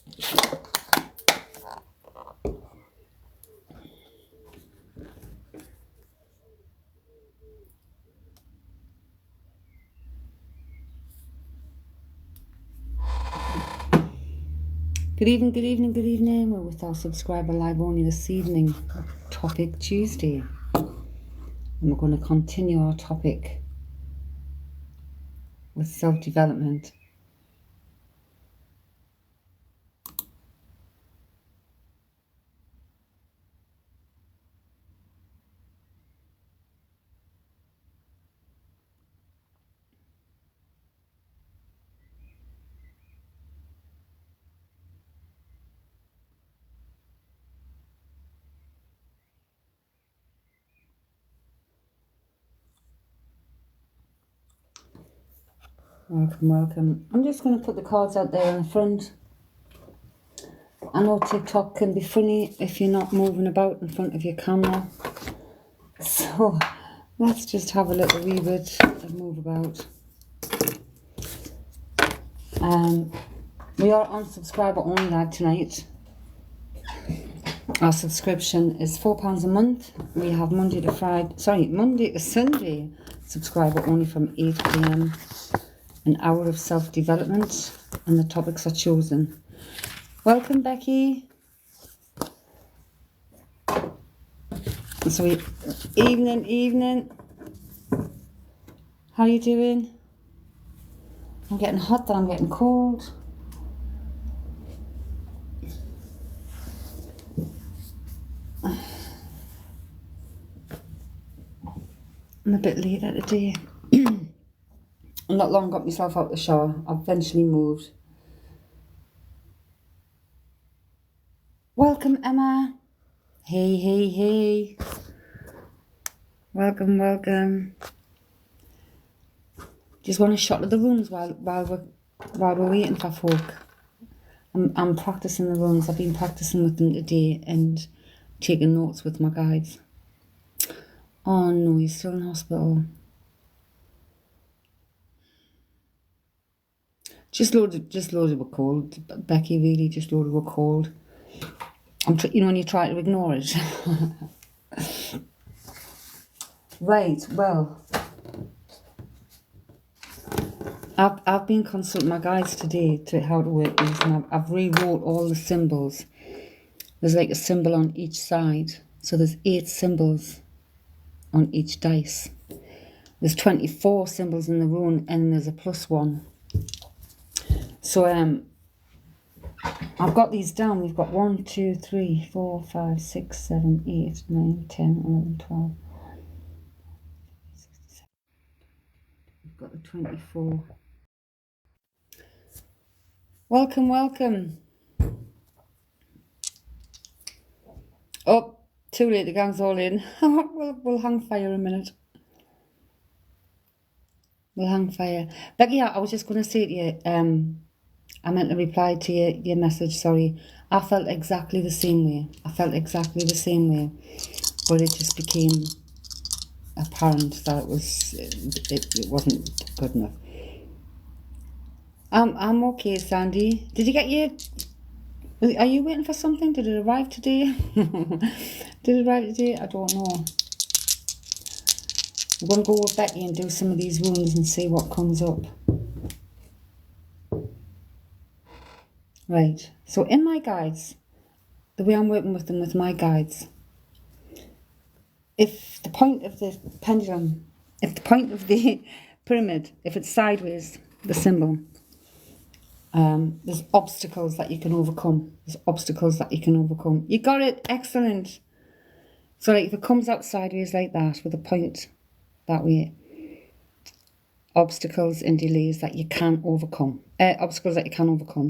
Good evening, good evening, good evening. We're with our subscriber live only this evening, Topic Tuesday. And we're going to continue our topic with self-development. Welcome, welcome. I'm just going to put the cards out there in the front. I know TikTok can be funny if you're not moving about in front of your camera. So let's just have a little wee bit of move about. We are on subscriber only live tonight. Our subscription is £4 a month. We have Monday to Sunday subscriber only from 8 PM. An hour of self-development, and the topics are chosen. Welcome, Becky. So, evening. How are you doing? I'm getting hot, then I'm getting cold. I'm a bit later today. I'm not long got myself out of the shower. I've eventually moved. Welcome, Emma. Hey. Welcome. Just want to shut the rooms while we're waiting for folk. I'm practicing the runs. I've been practicing with them today and taking notes with my guides. Oh no, he's still in hospital. Just loaded with cold, Becky. Really, just loaded with cold. When you try to ignore it. Right. Well, I've been consulting my guides today to how to work these, and I've rewrote all the symbols. There's like a symbol on each side, so there's 8 symbols on each dice. There's 24 symbols in the rune, and there's a +1. So I've got these down. We've got 1, 2, 3, 4, 5, 6, 7, 8, 9, 10, 11, 12. We've got the 24. Welcome. Oh, too late. The gang's all in. We'll hang fire a minute. We'll hang fire. Becky, I was just going to say to you, I meant to reply to your message, sorry. I felt exactly the same way. But it just became apparent that it wasn't good enough. I'm okay, Sandy. Did you get are you waiting for something? Did it arrive today? I don't know. I'm going to go with Becky and do some of these runes and see what comes up. Right, so in my guides, the way I'm working with them with my guides, if the point of the pendulum, if the point of the pyramid, if it's sideways, the symbol, there's obstacles that you can overcome. You got it, excellent. So like if it comes out sideways like that with a point that way, obstacles and delays that you can overcome.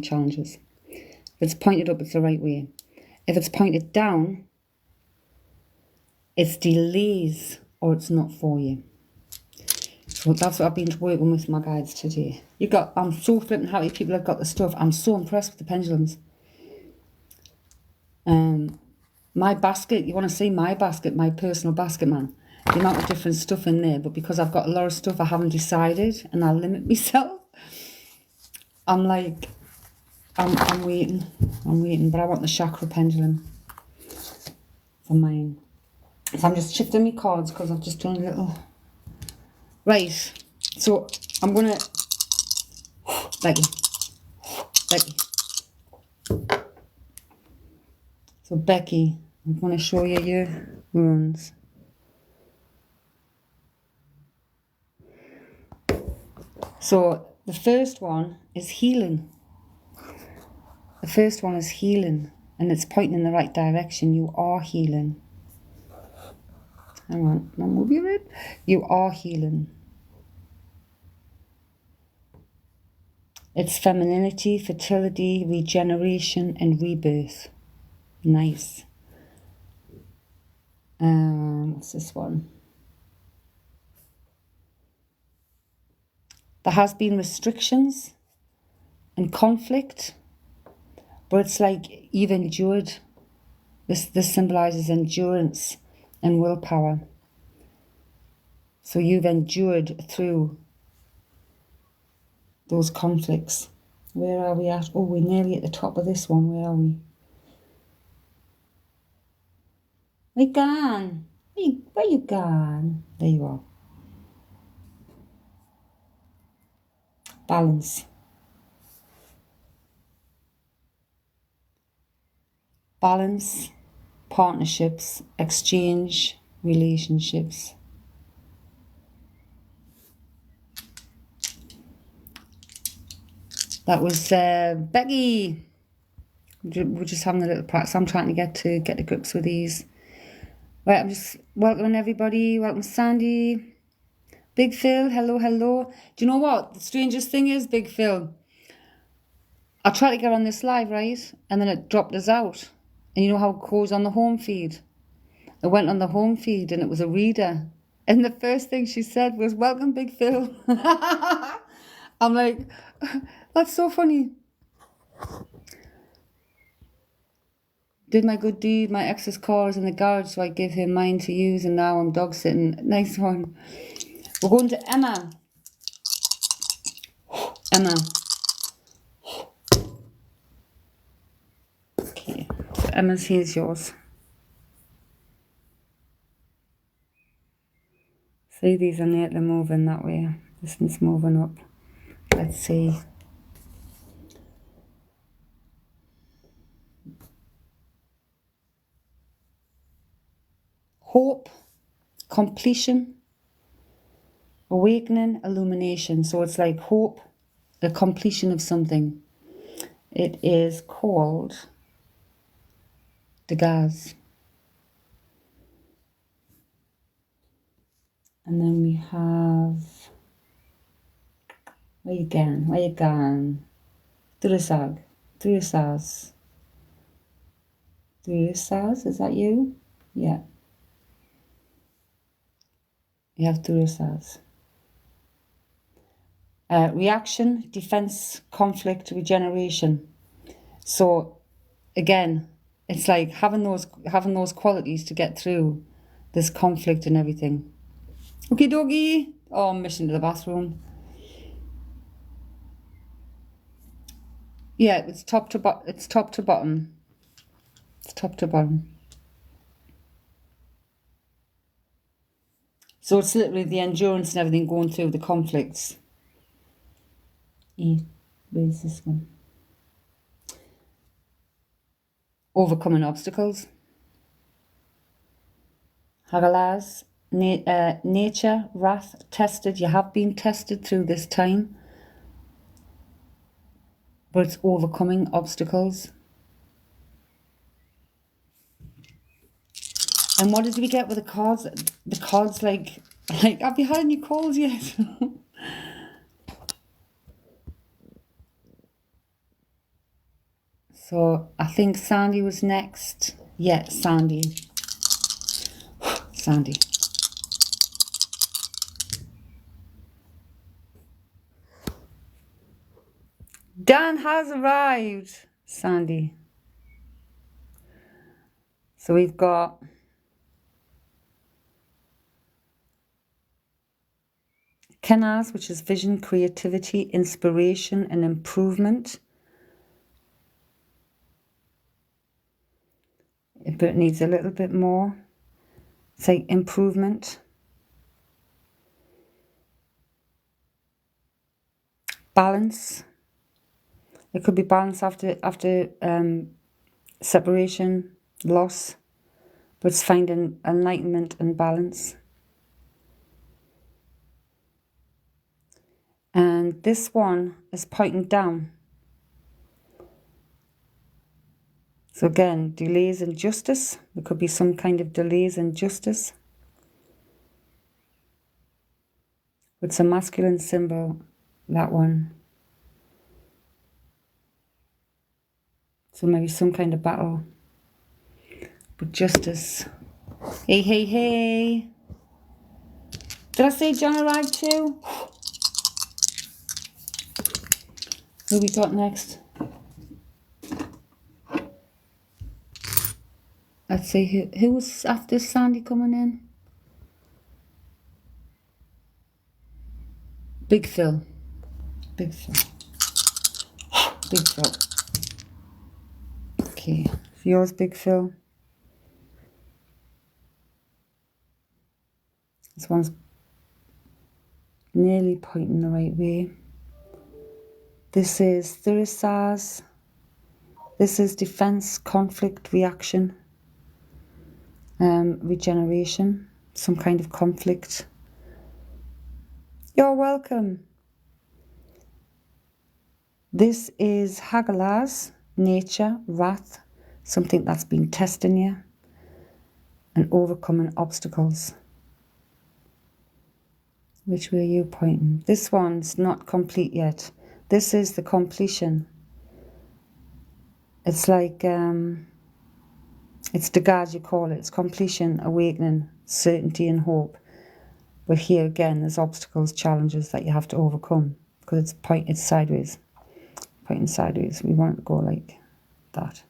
Challenges. If it's pointed up, it's the right way. If it's pointed down, it's delays or it's not for you. So that's what I've been working with my guides today. I'm so flipping happy people have got the stuff. I'm so impressed with the pendulums. My basket, you want to see my basket, my personal basket, man. The amount of different stuff in there, but because I've got a lot of stuff I haven't decided and I limit myself, I'm like, I'm waiting. But I want the chakra pendulum for mine. So I'm just shifting my cards because I've just done a little. Right. So I'm gonna Becky. So Becky, I'm gonna show you your runes. So the first one is healing. The first one is healing, and it's pointing in the right direction. You are healing. Hang on, I'll move you a bit. You are healing. It's femininity, fertility, regeneration, and rebirth. Nice. What's this one? There has been restrictions and conflict, but it's like you've endured. This symbolizes endurance and willpower. So you've endured through those conflicts. Where are we at? Oh, we're nearly at the top of this one. Where are we? Where you gone? Where you gone? There you are. Balance. Balance, partnerships, exchange, relationships. That was Becky. We're just having a little practice. I'm trying to get to grips with these. Right, I'm just welcoming everybody. Welcome Sandy. Big Phil, hello. Do you know what? The strangest thing is, Big Phil, I tried to get on this live, right? And then it dropped us out. And you know how it goes on the home feed? I went on the home feed and it was a reader. And the first thing she said was, welcome, Big Phil. I'm like, that's so funny. Did my good deed, my ex's car is in the garage, so I give him mine to use, and now I'm dog sitting. Nice one. We're going to Emma. Okay, so Emma's, here's yours. See, these are neatly moving that way. This one's moving up. Let's see. Hope, completion, awakening, illumination. So it's like hope, the completion of something. It is called Degas. And then we have, where you gone? Drusag, is that you? Yeah. You have Drusaz. Reaction, defense, conflict, regeneration. So again, it's like having those qualities to get through this conflict and everything. Okay, doggy. Oh, I'm missing to the bathroom. Yeah, it's top to bottom. It's top to bottom. So it's literally the endurance and everything going through the conflicts. Where's this one? Overcoming obstacles. Hagalaz, nature, wrath, tested. You have been tested through this time. But it's overcoming obstacles. And what did we get with the cards? The cards like have you had any calls yet? So I think Sandy was next. Yeah, Sandy. Sandy. Dan has arrived. Sandy. So we've got Kenaz, which is vision, creativity, inspiration, and improvement. but it needs a little bit more. It's like improvement. Balance. It could be balance after separation, loss, but it's finding enlightenment and balance. And this one is pointing down. So again, delays in justice. There could be some kind of delays in justice. It's a masculine symbol, that one. So maybe some kind of battle. But justice. Hey, hey, hey. Did I say John arrived too? Who we got next? Let's see, who was after Sandy coming in? Big Phil. Big Phil. Big Phil. Okay, yours, Big Phil. This one's nearly pointing the right way. This is Thurisaz. This is defense, conflict, reaction, regeneration, some kind of conflict. You're welcome. This is Hagalaz, nature, wrath, something that's been testing you, and overcoming obstacles. Which way are you pointing? This one's not complete yet. This is the completion. It's like, it's the guard you call it. It's completion, awakening, certainty and hope. But here again, there's obstacles, challenges that you have to overcome because it's sideways. Pointing sideways. We want to go like that.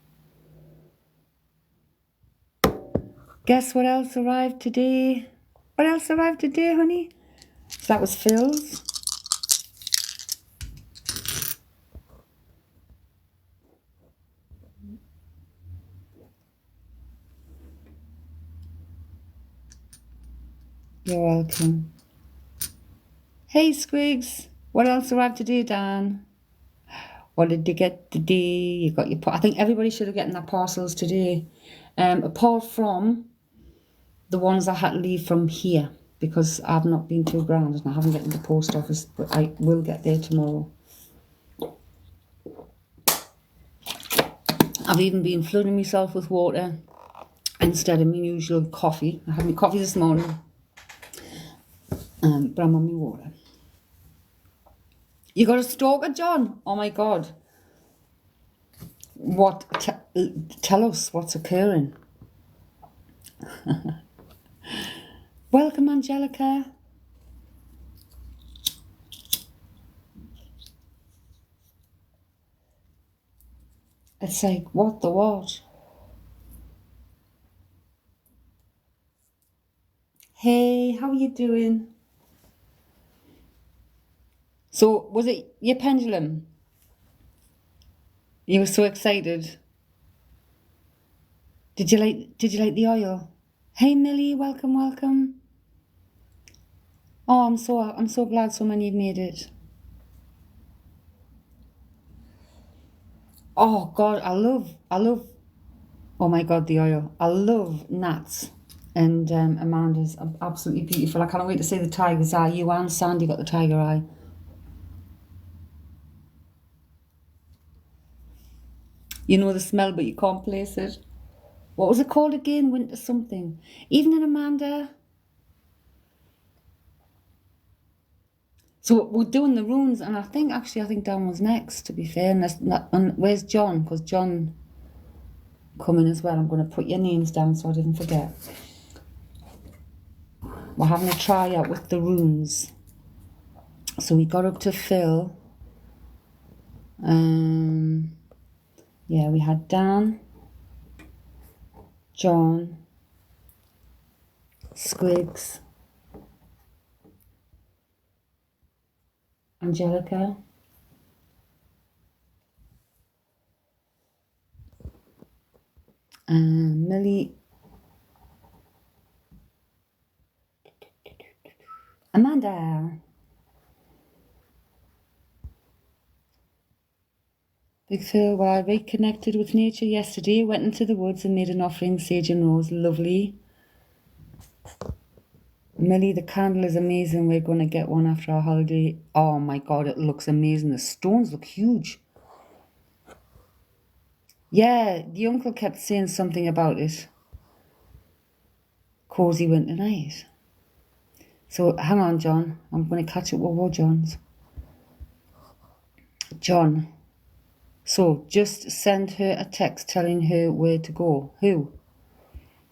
Guess what else arrived today? What else arrived today, honey? So that was Phil's. You're welcome. Hey, Squigs. What else arrived today, Dan? What did you get today? You got your... I think everybody should have gotten their parcels today. Apart from the ones I had to leave from here because I've not been to ground and I haven't gotten to the post office, but I will get there tomorrow. I've even been flooding myself with water instead of my usual coffee. I had my coffee this morning, but I'm on my water. You got a stalker, John? Oh my God. What? Tell us what's occurring. Welcome, Angelica. It's like, what the what? Hey, how are you doing? So, was it your pendulum? You were so excited. Did you like the oil? Hey, Millie, welcome, welcome. Oh, I'm so glad so many have made it. Oh God, I love. Oh my God, the oil. I love Nat's and Amanda's. Absolutely beautiful. I can't wait to see the tiger's eye. You and Sandy got the tiger eye. You know the smell, but you can't place it. What was it called again? Winter something. Evening, Amanda. So we're doing the runes, and I think Dan was next, to be fair. And where's John? Because John coming as well. I'm going to put your names down so I didn't forget. We're having a try out with the runes. So we got up to Phil. Yeah, we had Dan, John, Squigs, Angelica, Millie. Amanda. Big Phil, well, I reconnected with nature yesterday, went into the woods and made an offering, sage and rose. Lovely. Millie, the candle is amazing. We're going to get one after our holiday. Oh my God, it looks amazing. The stones look huge. Yeah, the uncle kept saying something about it. Cozy winter night. So hang on, John. I'm going to catch up with War Johns. John. So just send her a text telling her where to go. Who?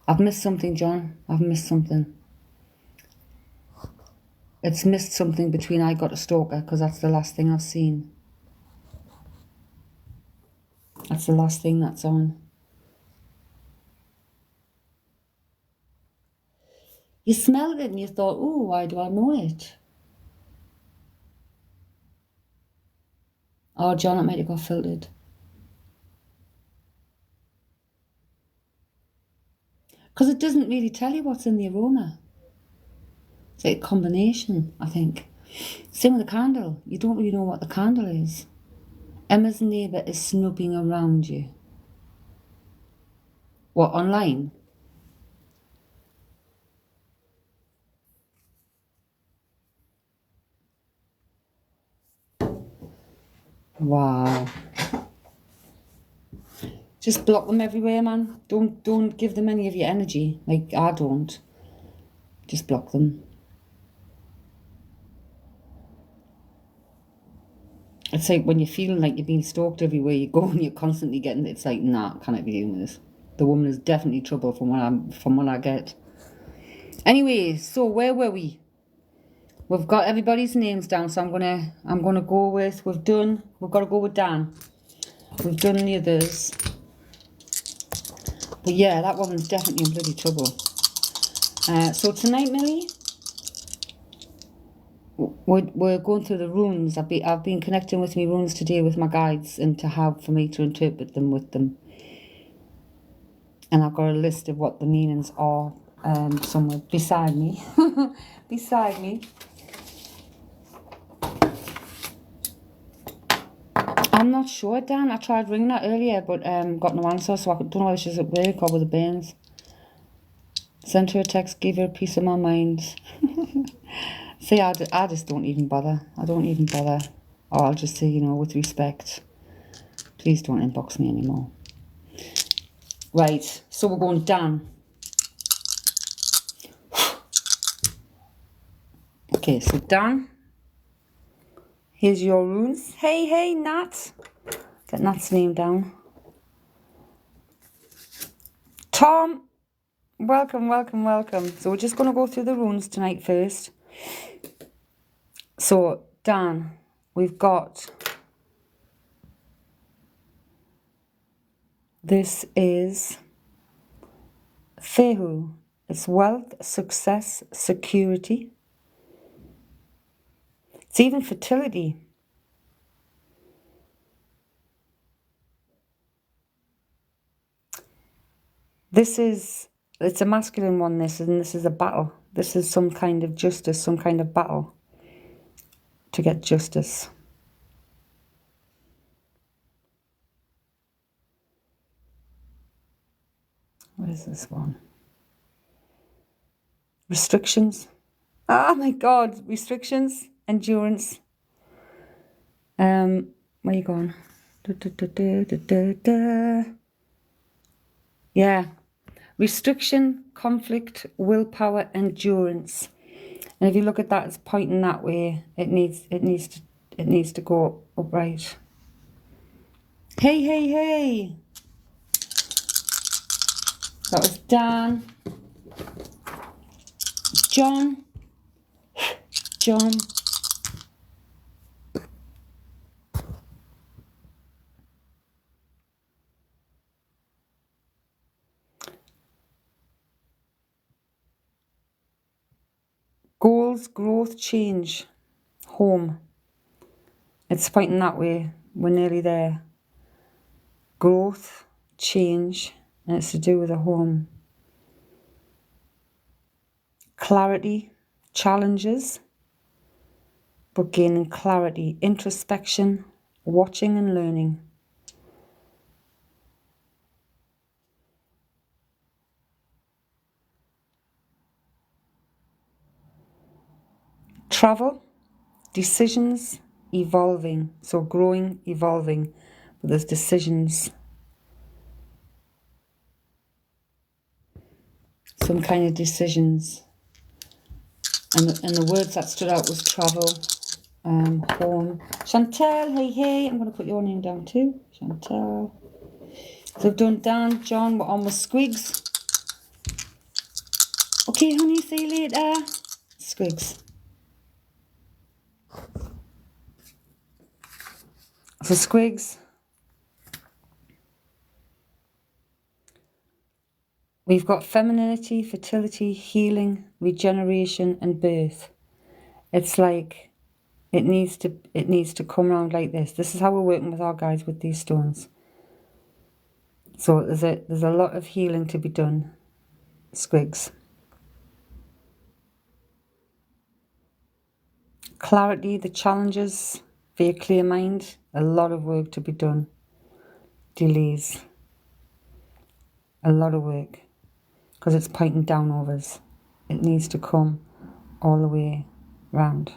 I've missed something, John. I've missed something. It's missed something between I Got a Stalker, because that's the last thing I've seen. That's the last thing that's on. You smelled it and you thought, oh, why do I know it? Oh, John, it might have got filtered. Because it doesn't really tell you what's in the aroma. It's like a combination, I think. Same with the candle. You don't really know what the candle is. Emma's neighbour is snooping around you. What, online? Wow. Just block them everywhere, man. Don't give them any of your energy. Like, I don't. Just block them. It's like when you're feeling like you're being stalked everywhere you go and you're constantly getting, it's like, nah, can't be doing this. The woman is definitely trouble from what I get. Anyway, so where were we? We've got everybody's names down, so I'm gonna go with, we've got to go with Dan. We've done the others. But yeah, that woman's definitely in bloody trouble. So tonight, Millie, we're going through the runes. I've been connecting with my runes today with my guides and to have for me to interpret them with them. And I've got a list of what the meanings are somewhere beside me. Beside me. I'm not sure, Dan. I tried ringing her earlier, but got no answer, so I don't know if she's at work or with the bairns. Sent her a text, give her a piece of my mind. See, I just don't even bother. I don't even bother. Or I'll just say, you know, with respect, please don't inbox me anymore. Right, so we're going Dan. Okay, so Dan, here's your runes. Hey, Nat. Get Nat's name down. Tom, welcome. So we're just going to go through the runes tonight first. So, Dan, we've got, this is Fehu. It's wealth, success, security. It's even fertility. It's a masculine one, and this is a battle. This is some kind of justice, some kind of battle to get justice. Where's this one? Restrictions. Oh my God, restrictions, endurance. Where are you going? Yeah. Restriction, conflict, willpower, endurance. And if you look at that, it's pointing that way. It needs to go upright. Hey. That was Dan. John. Goals, growth, change, home. It's pointing that way. We're nearly there. Growth, change, and it's to do with a home. Clarity, challenges, but gaining clarity, introspection, watching and learning. Travel, decisions, evolving. So growing, evolving, but there's decisions. Some kind of decisions. And the words that stood out was travel, home. Chantel, hey, I'm going to put your name down too. Chantel. So we've done Dan, John, we're on with Squigs. Okay, honey, see you later. Squigs. So Squigs. We've got femininity, fertility, healing, regeneration, and birth. It's like it needs to come around like this. This is how we're working with our guides with these stones. So there's a lot of healing to be done, Squigs. Clarity, the challenges for your clear mind, a lot of work to be done. Delays, a lot of work, because it's pointing down over us. It needs to come all the way round.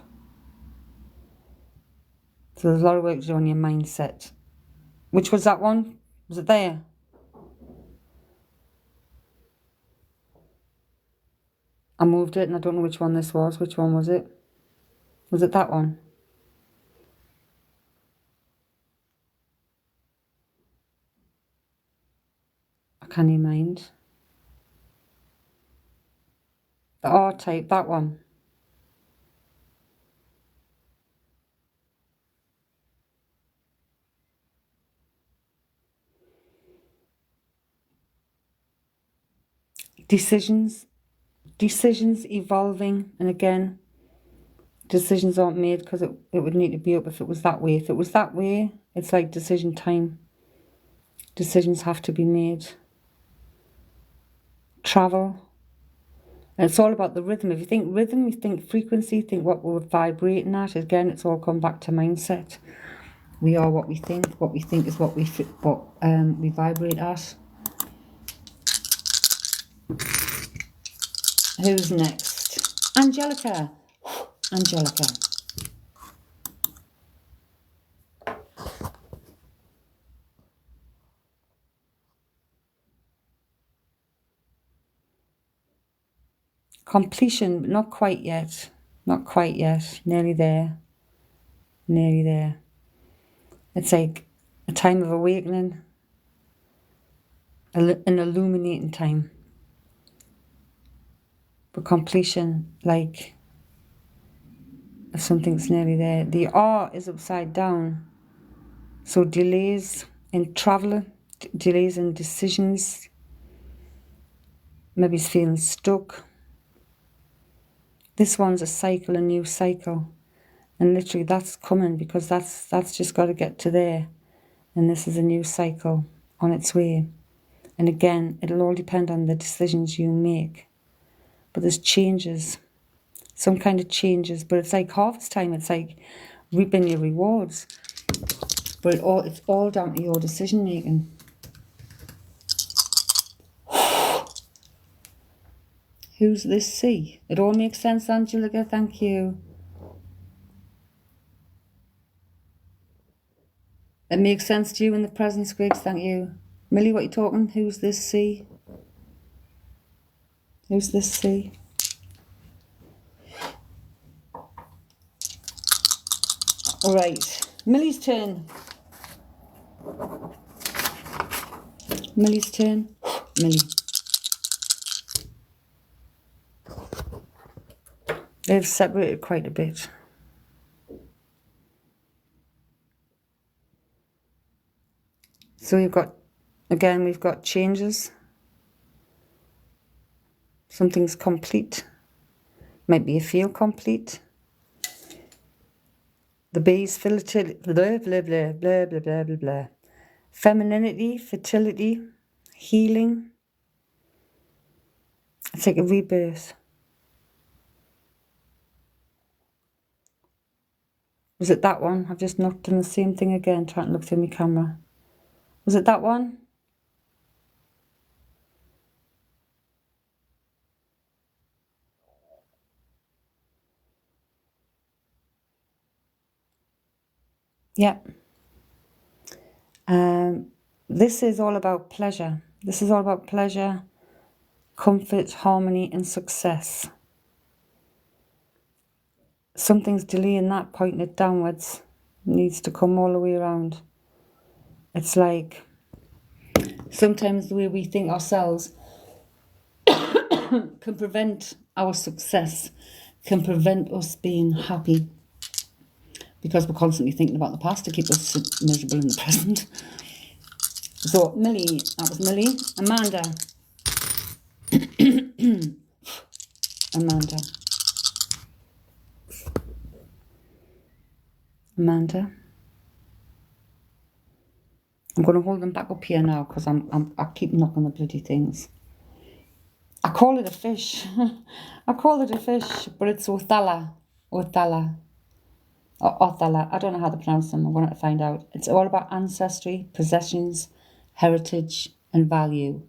So there's a lot of work to do on your mindset. Which was that one? Was it there? I moved it and I don't know which one this was. Which one was it? Was it that one? I can't even mind. The R-type, that one. Decisions evolving, and again, decisions aren't made because it would need to be up if it was that way. If it was that way, it's like decision time. Decisions have to be made. Travel. And it's all about the rhythm. If you think rhythm, you think frequency, think what we're vibrating at. Again, it's all come back to mindset. We are what we think. What we think is what we vibrate at. Who's next? Angelica. Angelica. Completion, but not quite yet. Not quite yet. Nearly there. Nearly there. It's like a time of awakening. An illuminating time. But completion, like if something's nearly there. The R is upside down. So delays in travel, delays in decisions. Maybe it's feeling stuck. This one's a cycle, a new cycle. And literally that's coming because that's just got to get to there. And this is a new cycle on its way. And again, it'll all depend on the decisions you make. But there's changes, some kind of changes. But it's like harvest time. It's like reaping your rewards. But it's all down to your decision making. Who's this C? It all makes sense, Angelica. Thank you. It makes sense to you in the present, Squigs. Thank you. Millie, what are you talking? Who's this C? Who's this C? All right. Millie's turn. Millie's turn. Millie. They've separated quite a bit. So we've got changes. Something's complete. Might be you feel complete. The bees, fertility, blah, blah, blah, blah, blah, blah, blah, blah. Femininity, fertility, healing. It's like a rebirth. Was it that one? I've just not done the same thing again, trying to look through my camera. Was it that one? Yeah. This is all about pleasure. This is all about pleasure, comfort, harmony, and success. Something's delaying that, pointing it downwards. It needs to come all the way around. It's like sometimes the way we think ourselves can prevent our success, can prevent us being happy, because we're constantly thinking about the past to keep us miserable in the present. So Millie, that was Millie. Amanda. Amanda. I'm going to hold them back up here now because I keep knocking the bloody things. I call it a fish. I call it a fish, but it's Othala. Othala. Or Othala. I don't know how to pronounce them. I'm going to find out. It's all about ancestry, possessions, heritage, and value.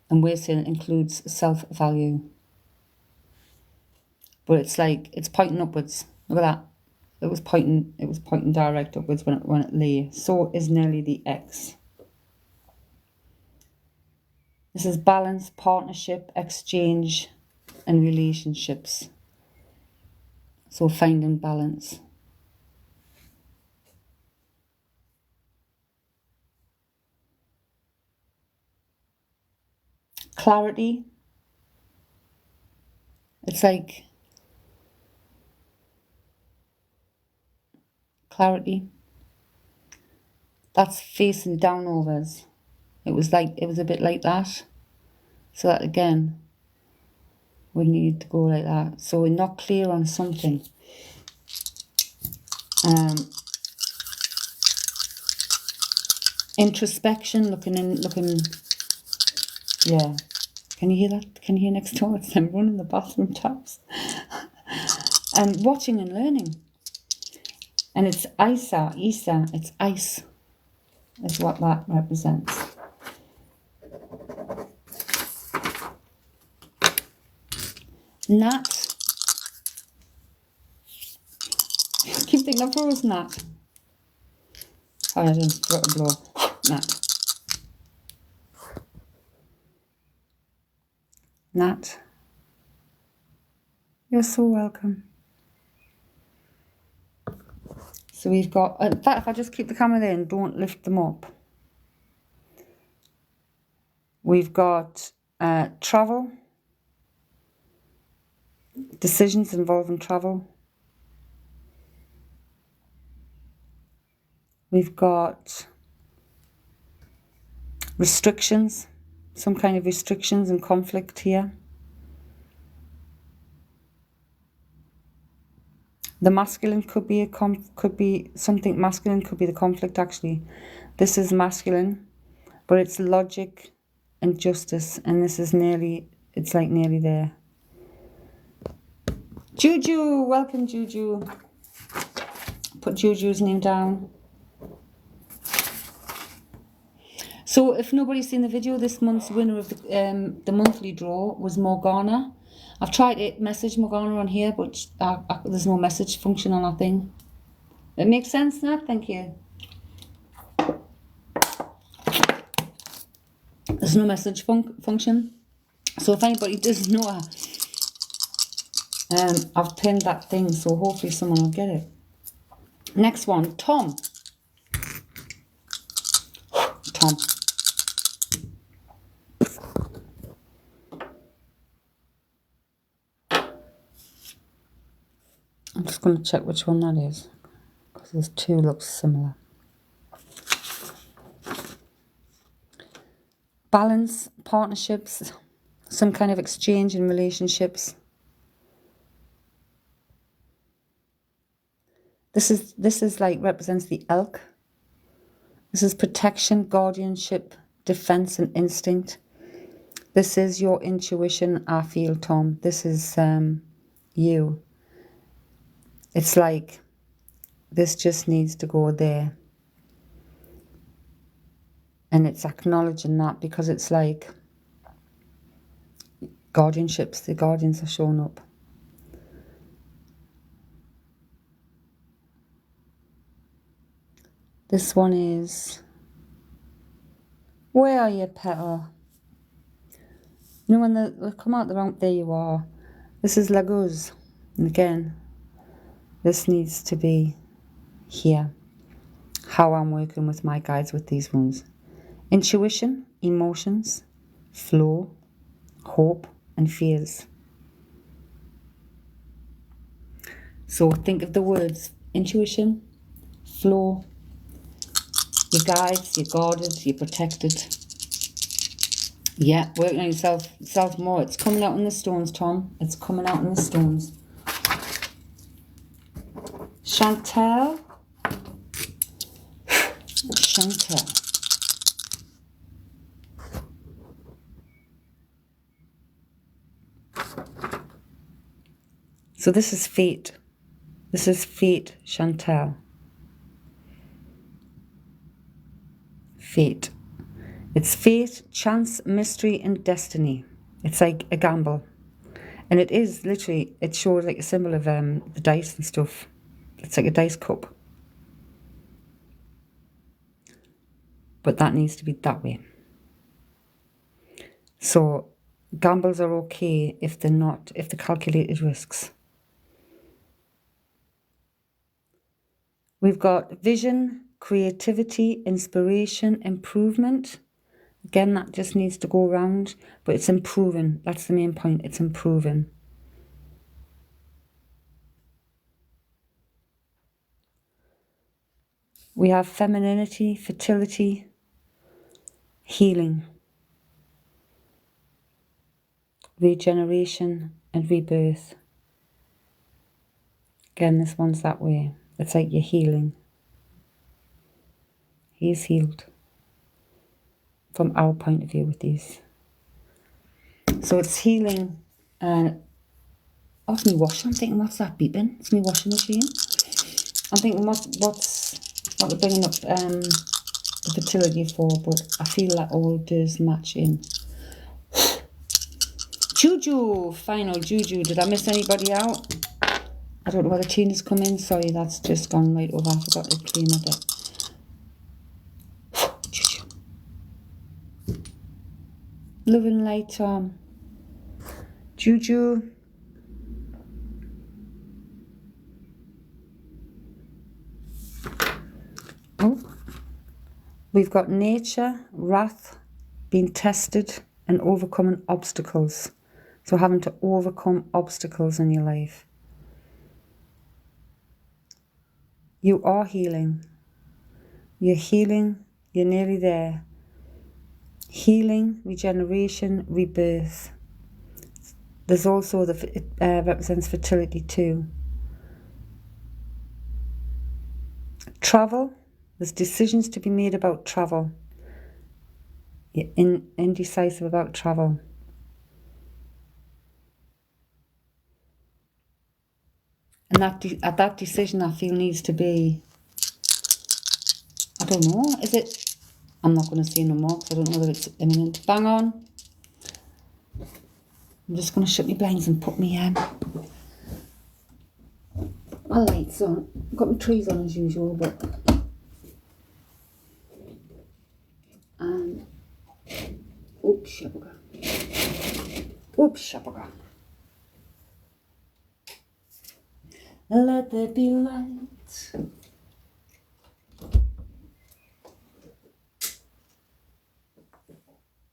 And we're saying it includes self-value. But it's like, it's pointing upwards. Look at that. It was pointing direct upwards when it lay. So is nearly the X. This is balance, partnership, exchange, and relationships. So finding balance. Clarity. It's like clarity. That's facing downwards. It was a bit like that. So that again, we need to go like that. So we're not clear on something. Introspection, looking. Yeah. Can you hear that? Can you hear next door? It's them running the bathroom taps. And watching and learning. And it's Isa, it's ice. Is what that represents. Nat. I keep thinking I froze Nat. Oh, I didn't throw a blow. Nat. Nat. You're so welcome. So we've got, in fact, if I just keep the camera there and don't lift them up. We've got travel. Decisions involving travel. We've got restrictions, some kind of restrictions and conflict here. The masculine could be something masculine, could be the conflict actually. This is masculine, but it's logic and justice, and this is nearly there. Juju, welcome Juju. Put Juju's name down. So if nobody's seen the video, this month's winner of the monthly draw was Morgana. I've tried to message Morgana on here, but there's no message function on our thing. It makes sense, Nat? Thank you. There's no message function. So if anybody does know her, I've pinned that thing, so hopefully someone will get it. Next one, Tom. Tom. I'm just going to check which one that is, because there's two looks similar. Balance, partnerships, some kind of exchange in relationships. This is like represents the elk. This is protection, guardianship, defense and instinct. This is your intuition, I feel, Tom. This is you. It's like this just needs to go there. And it's acknowledging that, because it's like guardianships, the guardians are showing up. This one is, where are you, Petal? You know, when they come out the round, there you are. This is Laguz. And again, this needs to be here. How I'm working with my guides with these ones. Intuition, emotions, flow, hope, and fears. So think of the words intuition, flow, your guides, you're guarded, you're protected. Yeah, working on yourself more. It's coming out in the stones, Tom. It's coming out in the stones. Chantel. Chantel. So this is fate. This is fate, Chantel. Fate. It's fate, chance, mystery, and destiny. It's like a gamble. And it is literally, it shows like a symbol of the dice and stuff. It's like a dice cup. But that needs to be that way. So gambles are okay if they're not, if they're calculated risks. We've got vision, creativity, inspiration, improvement. Again, that just needs to go around, but it's improving. That's the main point. It's improving. We have femininity, fertility, healing, regeneration, and rebirth. Again, this one's that way. It's like you're healing. He is healed from our point of view with these. So it's healing. Off me washing, I'm thinking, what's that beeping? It's me washing machine. I'm thinking, what we're bringing up the fertility for, but I feel that all does match in. Juju, final Juju. Did I miss anybody out? I don't know whether Tina's come in. Sorry, that's just gone right over. I forgot to clean my deck. Juju. Love and light, Tom. Juju. Oh. We've got nature, wrath, being tested, and overcoming obstacles. So having to overcome obstacles in your life. You are healing. You're healing. You're nearly there. Healing, regeneration, rebirth. There's also it represents fertility too. Travel. There's decisions to be made about travel. You're indecisive about travel. And that decision, I feel, needs to be, I don't know, is it? I'm not going to say no more because I don't know whether it's imminent. Bang on. I'm just going to shut my blinds and put my lights on. I've got my trees on as usual, but oops, shabaga. Oops, shabaga. Let there be light.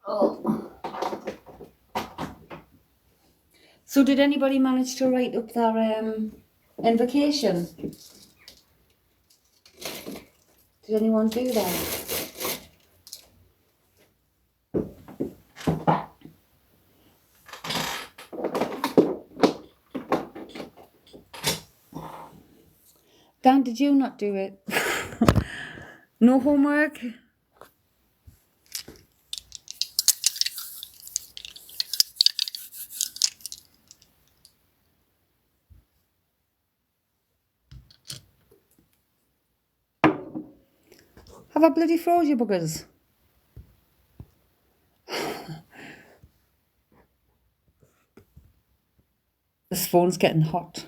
Oh. So did anybody manage to write up their invocation? Did anyone do that? Dan, did you not do it? No homework? Have I bloody froze you buggers? This phone's getting hot.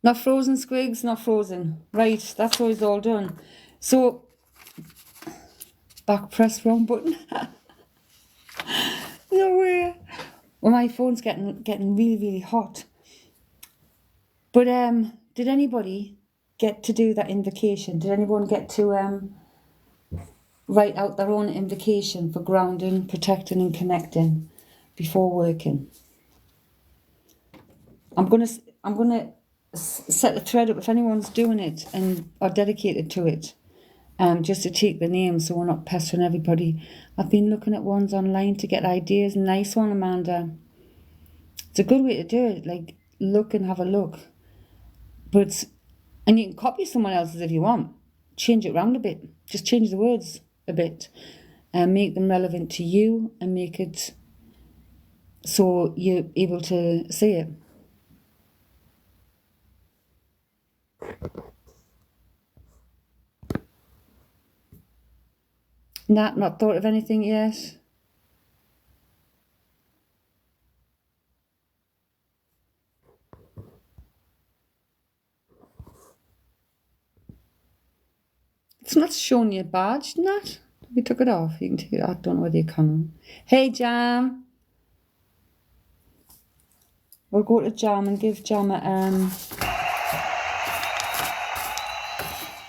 Not frozen, Squigs, not frozen. Right, that's always all done. So, back press wrong button. No way. Well, my phone's getting really, really hot. But did anybody get to do that invocation? Did anyone get to write out their own invocation for grounding, protecting, and connecting before working? I'm gonna set a thread up if anyone's doing it and are dedicated to it. Just to take the names so we're not pestering everybody. I've been looking at ones online to get ideas. Nice one, Amanda. It's a good way to do it. Like, look and have a look. And you can copy someone else's if you want. Change it around a bit. Just change the words a bit. And make them relevant to you and make it so you're able to see it. Not thought of anything yet? It's not showing your badge, Nat. We took it off. You can take it. I don't know whether you can. Hey, Jam. We'll go to Jam and give Jam a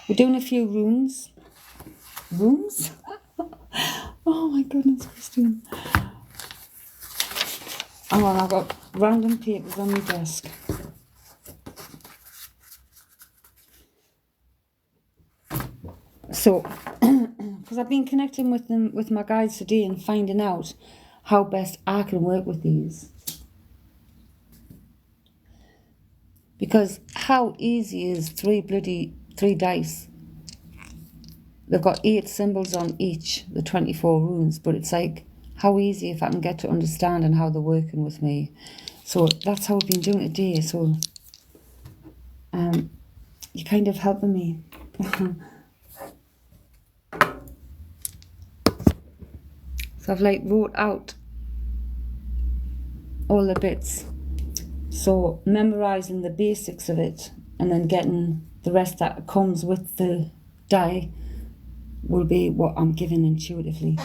we're doing a few rooms. Rooms? Oh my goodness, Christine. Hang on, I've got random papers on my desk. So, because I've been connecting with my guides today and finding out how best I can work with these. Because how easy is three dice? They've got 8 symbols on each, the 24 runes, but it's like, how easy if I can get to understand and how they're working with me. So that's how I've been doing it today. So you're kind of helping me. So I've like wrote out all the bits. So memorizing the basics of it and then getting the rest that comes with the die will be what I'm giving intuitively.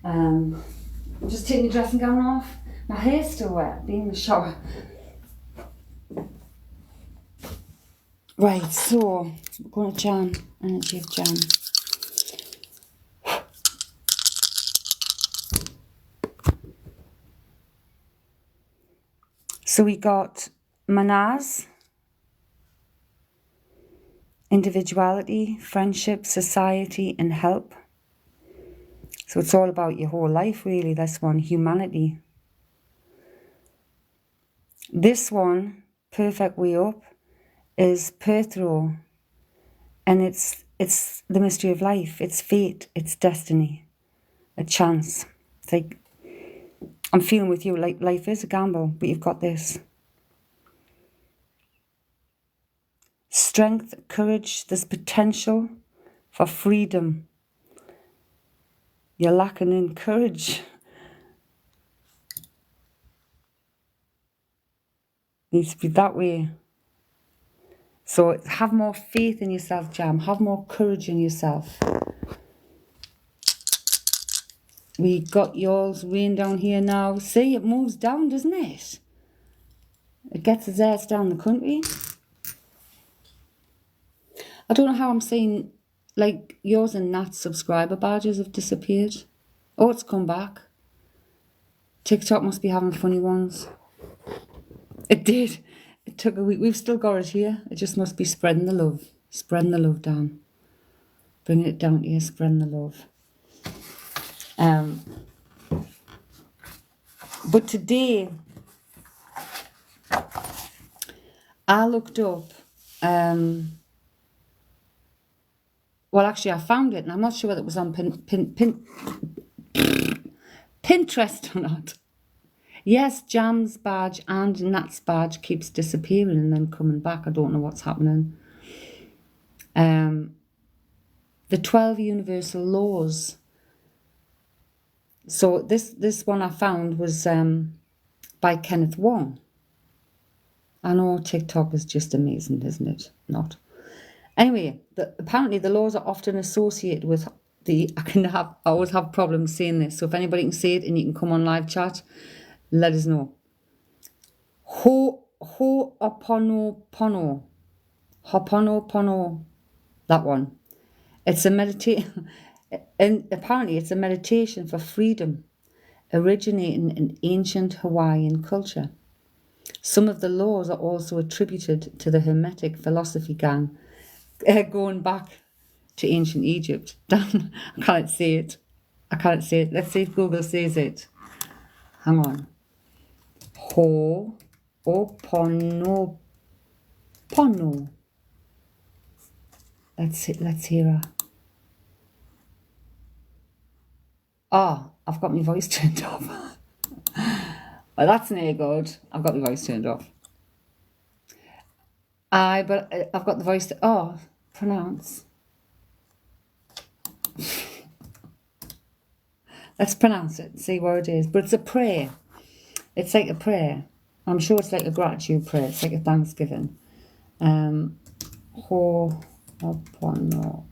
I'm just taking the dressing gown off. My hair's still wet, being in the shower. Right, so we're going to Jam, energy of Jam. So we got Manaz, individuality, friendship, society, and help. So it's all about your whole life, really. This one, humanity. This one, perfect way up, is Perthro, and it's the mystery of life. It's fate. It's destiny. A chance. It's like, I'm feeling with you, like life is a gamble, but you've got this. Strength, courage, there's potential for freedom. You're lacking in courage. Needs to be that way. So have more faith in yourself, Jam. Have more courage in yourself. We got yours rain down here now. See, it moves down, doesn't it? It gets its ass down the country. I don't know how I'm saying, like, yours and Nat's subscriber badges have disappeared. Oh, it's come back. TikTok must be having funny ones. It did. It took a week. We've still got it here. It just must be spreading the love. Spreading the love down. Bringing it down here, spreading the love. But today, I looked up, well, actually I found it, and I'm not sure whether it was on Pinterest or not. Yes, Jam's badge and Nat's badge keeps disappearing and then coming back. I don't know what's happening. The 12 universal laws. So this one I found was by Kenneth Wong. I know TikTok is just amazing, isn't it? Not. Anyway, apparently the laws are often associated with I always have problems saying this. So if anybody can say it and you can come on live chat, let us know. Ho'oponopono. Ho'oponopono. That one. It's a meditation, and apparently it's a meditation for freedom, originating in ancient Hawaiian culture. Some of the laws are also attributed to the Hermetic philosophy gang, going back to ancient Egypt. Damn, I can't say it. I can't say it. Let's see if Google says it. Hang on. Ho'oponopono. Let's hear her. I've got my voice turned off. Well, that's no good. I've got my voice turned off. But I've got the voice to, pronounce. Let's pronounce it, see where it is. But it's a prayer. It's like a prayer. I'm sure it's like a gratitude prayer. It's like a Thanksgiving. Ho'oponopono.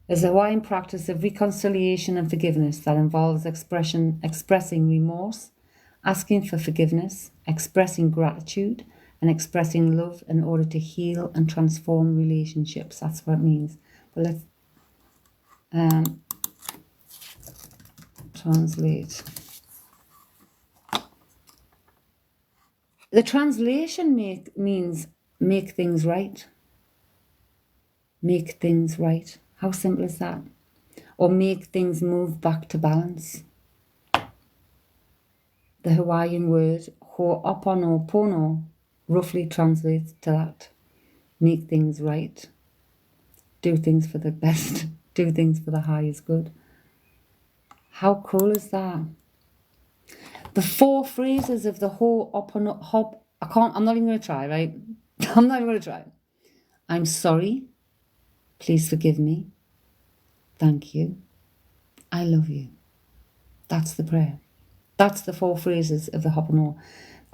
There's a Hawaiian practice of reconciliation and forgiveness that involves expressing remorse, asking for forgiveness, expressing gratitude, and expressing love in order to heal and transform relationships. That's what it means. But let's translate. The translation means make things right. Make things right. How simple is that? Or make things move back to balance. The Hawaiian word ho'oponopono roughly translates to that. Make things right. Do things for the best. Do things for the highest good. How cool is that? The 4 phrases of the ho'oponopono. I'm not even going to try, right? I'm not even going to try. I'm sorry. Please forgive me. Thank you. I love you. That's the prayer. That's the 4 phrases of the Ho'oponopono.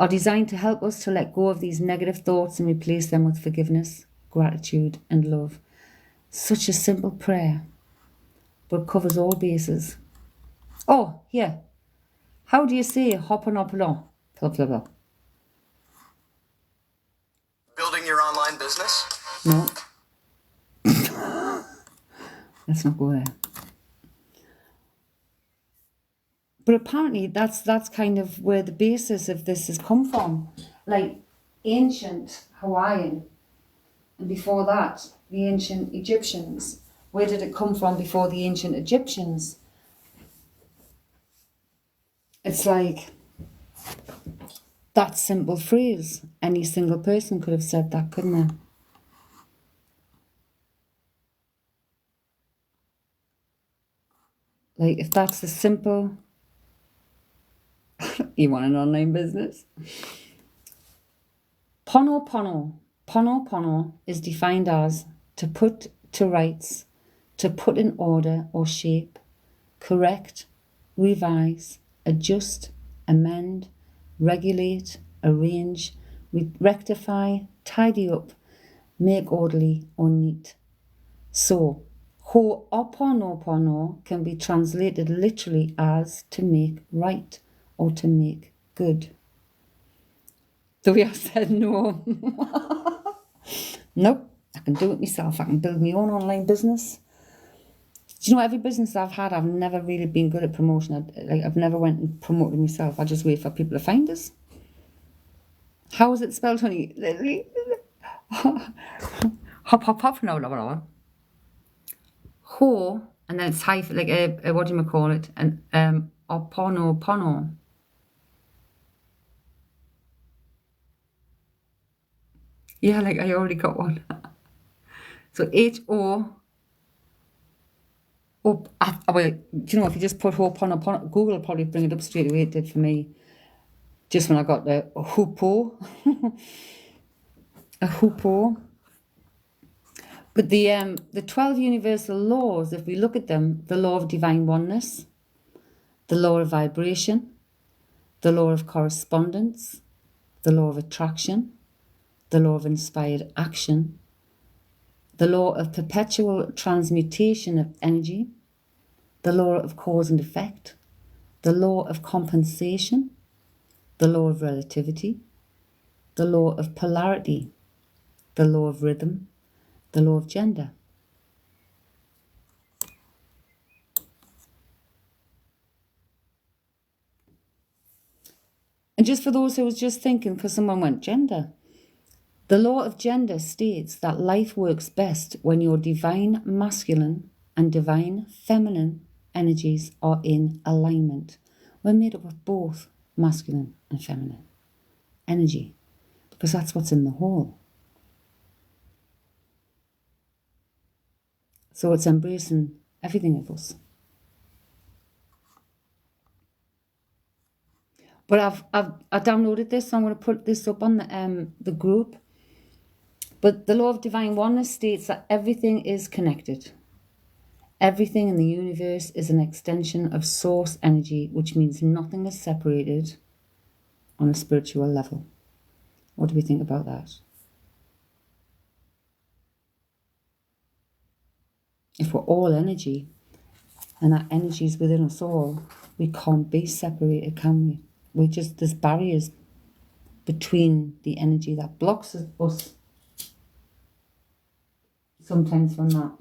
Are designed to help us to let go of these negative thoughts and replace them with forgiveness, gratitude, and love. Such a simple prayer, but covers all bases. Oh, here. How do you say Ho'oponopono? Blah, blah, blah. Building your online business? No. Let's not go there. But apparently that's kind of where the basis of this has come from. Like ancient Hawaiian, and before that, the ancient Egyptians. Where did it come from before the ancient Egyptians? It's like that simple phrase. Any single person could have said that, couldn't they? Like if that's the simple... You want an online business? Pono is defined as to put to rights, to put in order or shape, correct, revise, adjust, amend, regulate, arrange, rectify, tidy up, make orderly or neat. So, ho'oponopono can be translated literally as to make right or to make good. So we have said no. Nope, I can do it myself. I can build my own online business. Do you know, every business I've had, I've never really been good at promotion. I've never went and promoted myself. I just wait for people to find us. How is it spelled, honey? Hop, no. Ho, and then it's hyphen, like a what do you call it? And oponopono. Yeah, like I already got one. So H-O Well, do you know, if you just put Ho'oponopono, Google will probably bring it up straight away. It did for me. Just when I got the Hupo, a Hupo. But the 12 universal laws, if we look at them, the law of divine oneness, the law of vibration, the law of correspondence, the law of attraction, the law of inspired action, the law of perpetual transmutation of energy, the law of cause and effect, the law of compensation, the law of relativity, the law of polarity, the law of rhythm, the law of gender. And just for those who was just thinking, because someone went gender, the law of gender states that life works best when your divine masculine and divine feminine energies are in alignment. We're made up of both masculine and feminine energy, because that's what's in the whole. So it's embracing everything of us. But I downloaded this, so I'm going to put this up on the group. But the law of divine oneness states that everything is connected. Everything in the universe is an extension of source energy, which means nothing is separated on a spiritual level. What do we think about that? If we're all energy, and that energy is within us all, we can't be separated, can we? There's barriers between the energy that blocks us sometimes from that.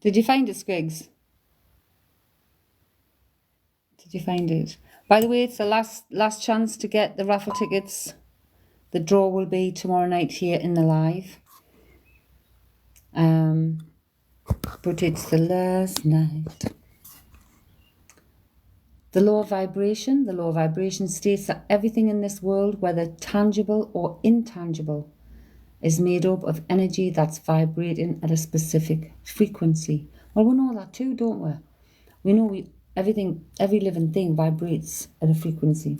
Did you find it, Squigs? Did you find it? By the way, it's the last chance to get the raffle tickets. The draw will be tomorrow night here in the live. But it's the last night. The law of vibration states that everything in this world, whether tangible or intangible, is made up of energy that's vibrating at a specific frequency. Well, we know that too, don't we? We know every living thing vibrates at a frequency.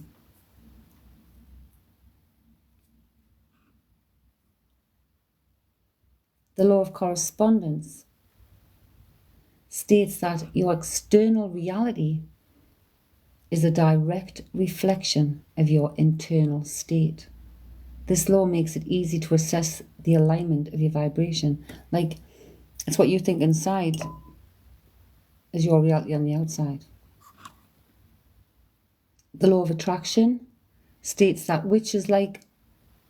The law of correspondence states that your external reality is a direct reflection of your internal state. This law makes it easy to assess the alignment of your vibration. Like, it's what you think inside is your reality on the outside. The law of attraction states that which is like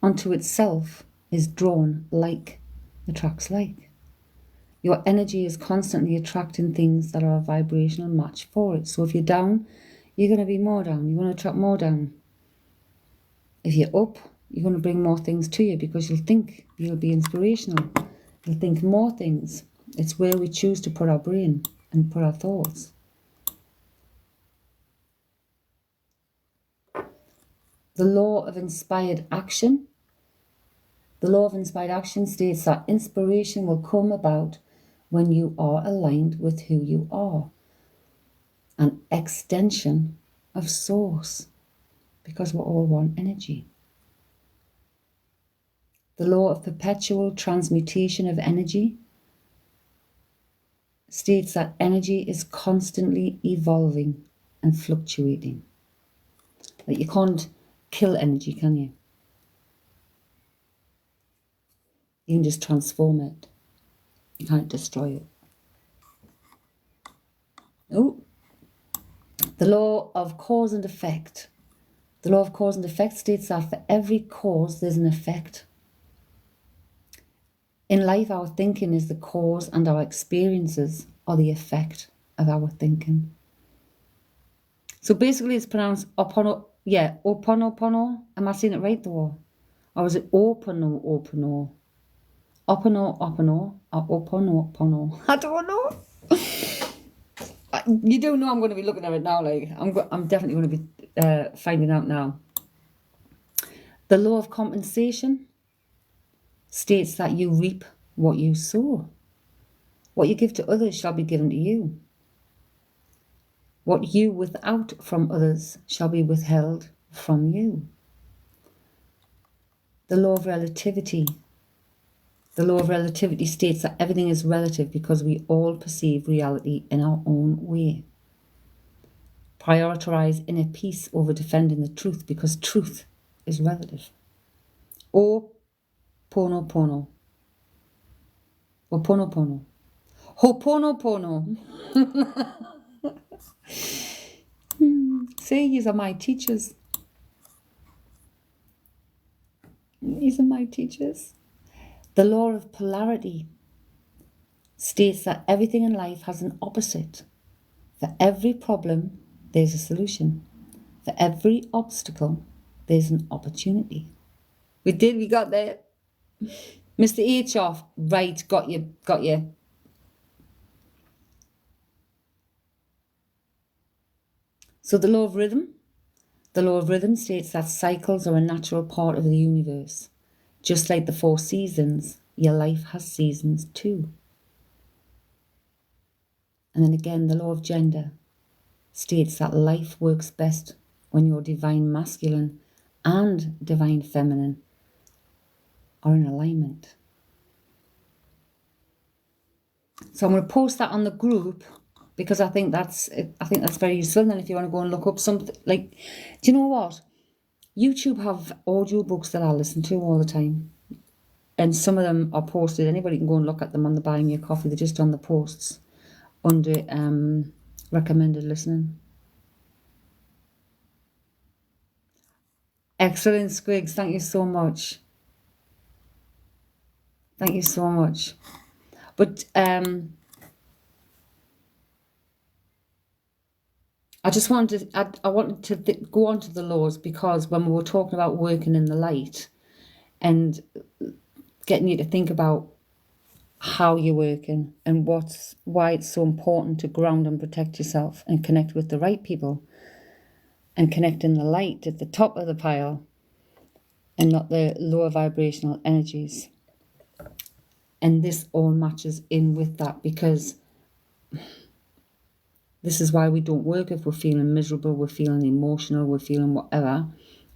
unto itself is drawn like attracts like. Your energy is constantly attracting things that are a vibrational match for it. So if you're down, you're going to be more down. You're going to attract more down. If you're up, you're going to bring more things to you because you'll be inspirational. You'll think more things. It's where we choose to put our brain and put our thoughts. The law of inspired action. The law of inspired action states that inspiration will come about when you are aligned with who you are. An extension of source, because we're all one energy. The law of perpetual transmutation of energy states that energy is constantly evolving and fluctuating. Like, you can't kill energy, can you? You can just transform it. You can't destroy it. Oh, the law of cause and effect. The law of cause and effect states that for every cause there's an effect. In life, our thinking is the cause and our experiences are the effect of our thinking. So basically it's pronounced Opono. Yeah, Oponopono. Am I saying it right though? Or is it Opono? Opono, or Oponopono? I don't know. You do know I'm going to be looking at it now. Like, I'm definitely going to be finding out now. The law of compensation states that you reap what you sow. What you give to others shall be given to you. What you without from others shall be withheld from you. The law of relativity. The law of relativity states that everything is relative because we all perceive reality in our own way. Prioritize inner peace over defending the truth because truth is relative. O pono pono. O pono pono. Ho'oponopono. See, these are my teachers. These are my teachers. The law of polarity states that everything in life has an opposite. For every problem, there's a solution. For every obstacle, there's an opportunity. We got there. Mr. H off. Right, got you. So the law of rhythm. The law of rhythm states that cycles are a natural part of the universe. Just like the 4 seasons, your life has seasons too. And then again, the law of gender states that life works best when your divine masculine and divine feminine are in alignment. So I'm going to post that on the group because I think that's very useful. And then if you want to go and look up something like, do you know what? YouTube have audio books that I listen to all the time. And some of them are posted. Anybody can go and look at them on the Buy Me a Coffee. They're just on the posts under recommended listening. Excellent, Squigs. Thank you so much. Thank you so much. But I just wanted to, I wanted to go on to the laws because when we were talking about working in the light and getting you to think about how you're working and why it's so important to ground and protect yourself and connect with the right people and connect in the light at the top of the pile and not the lower vibrational energies. And this all matches in with that because this is why we don't work if we're feeling miserable, we're feeling emotional, we're feeling whatever.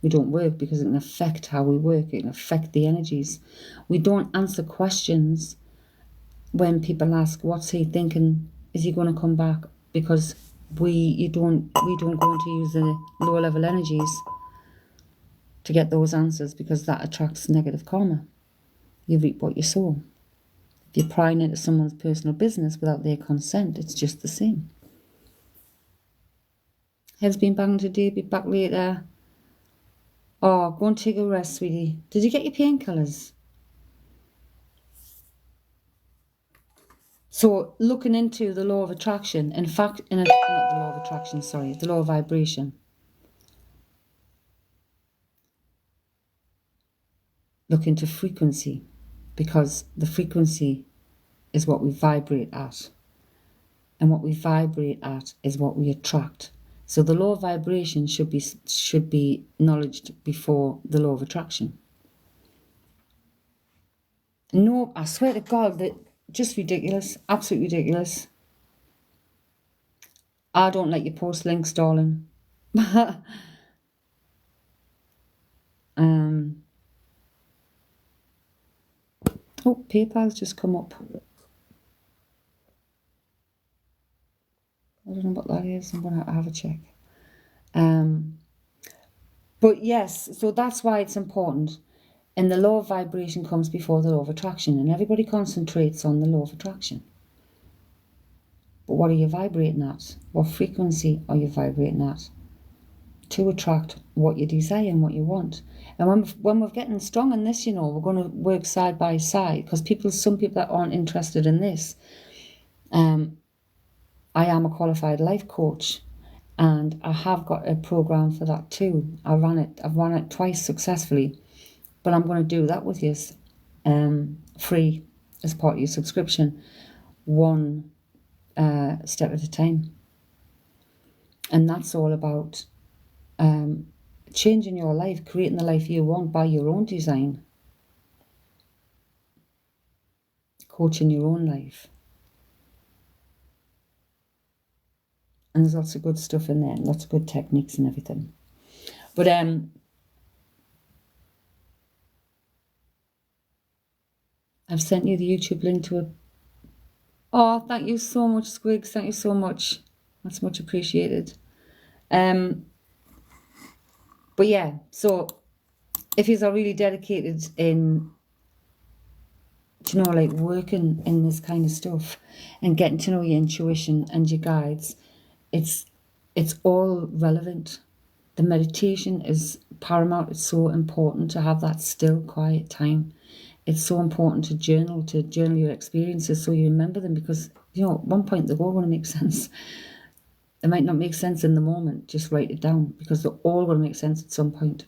We don't work because it can affect how we work. It can affect the energies. We don't answer questions when people ask, what's he thinking? Is he going to come back? Because we don't go into use the lower level energies to get those answers because that attracts negative karma. You reap what you sow. If you're prying into someone's personal business without their consent, it's just the same. Head's been banging today, be back later. Oh, go and take a rest, sweetie. Did you get your painkillers? So, looking into the law of attraction, in fact, not the law of attraction, sorry, the law of vibration. Look into frequency, because the frequency is what we vibrate at. And what we vibrate at is what we attract. So the law of vibration should be acknowledged before the law of attraction. No, I swear to God, that just ridiculous, absolutely ridiculous. I don't let you post links, darling. Oh, PayPal's just come up. I don't know what that is. I'm going to have a check. But yes, so that's why it's important. And the law of vibration comes before the law of attraction. And everybody concentrates on the law of attraction. But what are you vibrating at? What frequency are you vibrating at? To attract what you desire and what you want. And when we're getting strong in this, we're going to work side by side. Because some people that aren't interested in this, I am a qualified life coach and I have got a program for that too. I've run it twice successfully, but I'm going to do that with you free as part of your subscription, one step at a time. And that's all about changing your life, creating the life you want by your own design, coaching your own life. And there's lots of good stuff in there, lots of good techniques and everything. But I've sent you the YouTube link to it. Oh, thank you so much, Squigs. Thank you so much. That's much appreciated. But yeah, so if you are really dedicated in, like working in this kind of stuff and getting to know your intuition and your guides, it's all relevant. The meditation is paramount. It's so important to have that still, quiet time. It's so important to journal your experiences so you remember them, because, at one point they're all going to make sense. They might not make sense in the moment. Just write it down, because they're all going to make sense at some point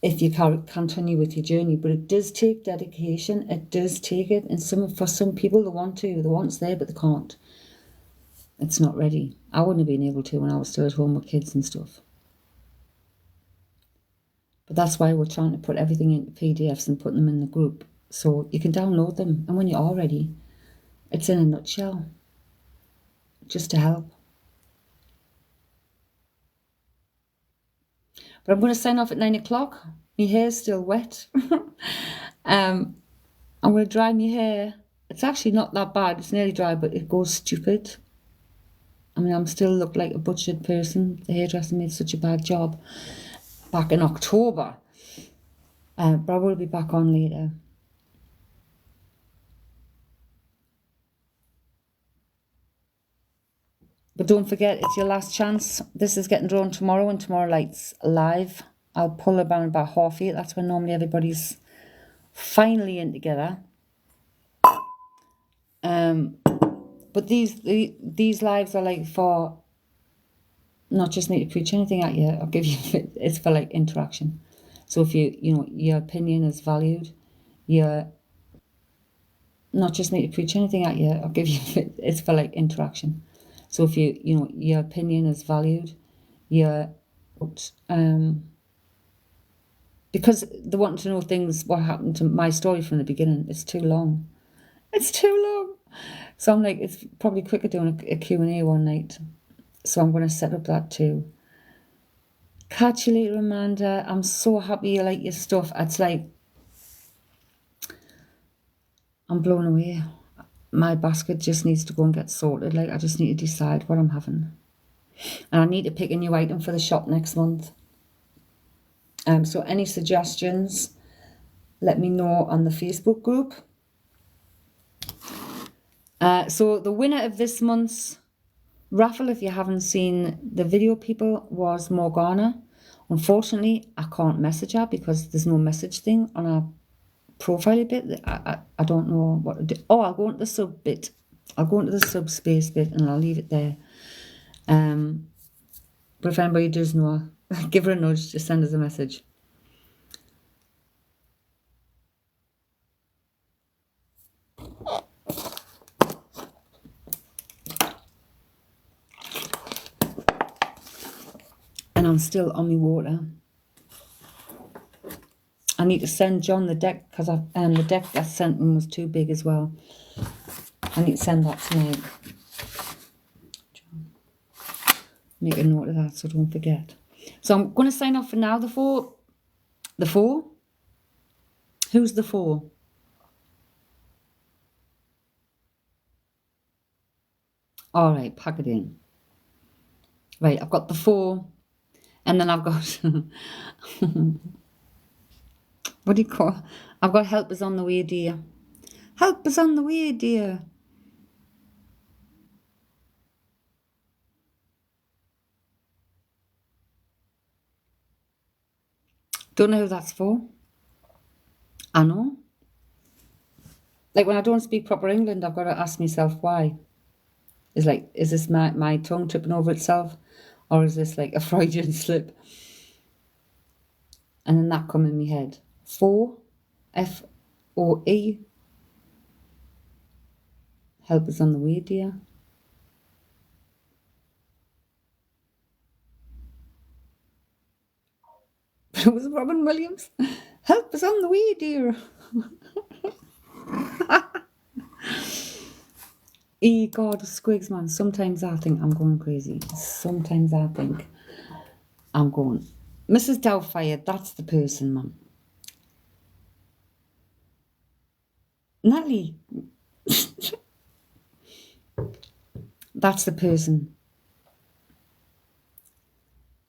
if you continue with your journey. But it does take dedication. It does take it. And for some people, they want to. The want's there, but they can't. It's not ready. I wouldn't have been able to when I was still at home with kids and stuff. But that's why we're trying to put everything into PDFs and put them in the group, so you can download them. And when you are ready, it's in a nutshell, just to help. But I'm going to sign off at 9 o'clock. My hair's still wet. I'm going to dry my hair. It's actually not that bad. It's nearly dry, but it goes stupid. I mean, I'm still look like a butchered person. The hairdresser made such a bad job back in October. But I will be back on later. But don't forget, it's your last chance. This is getting drawn tomorrow, and tomorrow night's live. I'll pull about 8:30. That's when normally everybody's finally in together. But these lives are like for not just me to preach anything at you or give you. It's for like interaction. So if your opinion is valued, not just me to preach anything at you or give you. It's for like interaction. So if your opinion is valued, because they want to know things, what happened to my story from the beginning. It's too long. It's too long. So I'm like, it's probably quicker doing a Q&A one night. So I'm going to set up that too. Catch you later, Amanda. I'm so happy you like your stuff. It's like, I'm blown away. My basket just needs to go and get sorted. Like, I just need to decide what I'm having. And I need to pick a new item for the shop next month. So any suggestions, let me know on the Facebook group. So the winner of this month's raffle, if you haven't seen the video, people, was Morgana. Unfortunately, I can't message her because there's no message thing on our profile bit. I don't know what to do. Oh, I'll go into the sub bit. I'll go into the subspace bit and I'll leave it there. But if anybody does know her, give her a nudge, just send us a message. And I'm still on my water. I need to send John the deck, because the deck I sent him was too big as well. I need to send that tonight. Make a note of that so don't forget. So I'm going to sign off for now. The four? Who's the four? All right, pack it in. Right, I've got the 4, and then I've got what do you call? I've got help is on the way, dear. Help is on the way, dear. Don't know who that's for. I know. Like when I don't speak proper England, I've got to ask myself why. It's like, is this my tongue tripping over itself? Or is this like a Freudian slip? And then that come in my head. 4, F-O-E. Help is on the way, dear. It was Robin Williams. Help is on the way, dear. God, Squigs, man. Sometimes I think I'm going crazy. Sometimes I think I'm going. Mrs. Doubtfire, that's the person, man. Natalie, that's the person.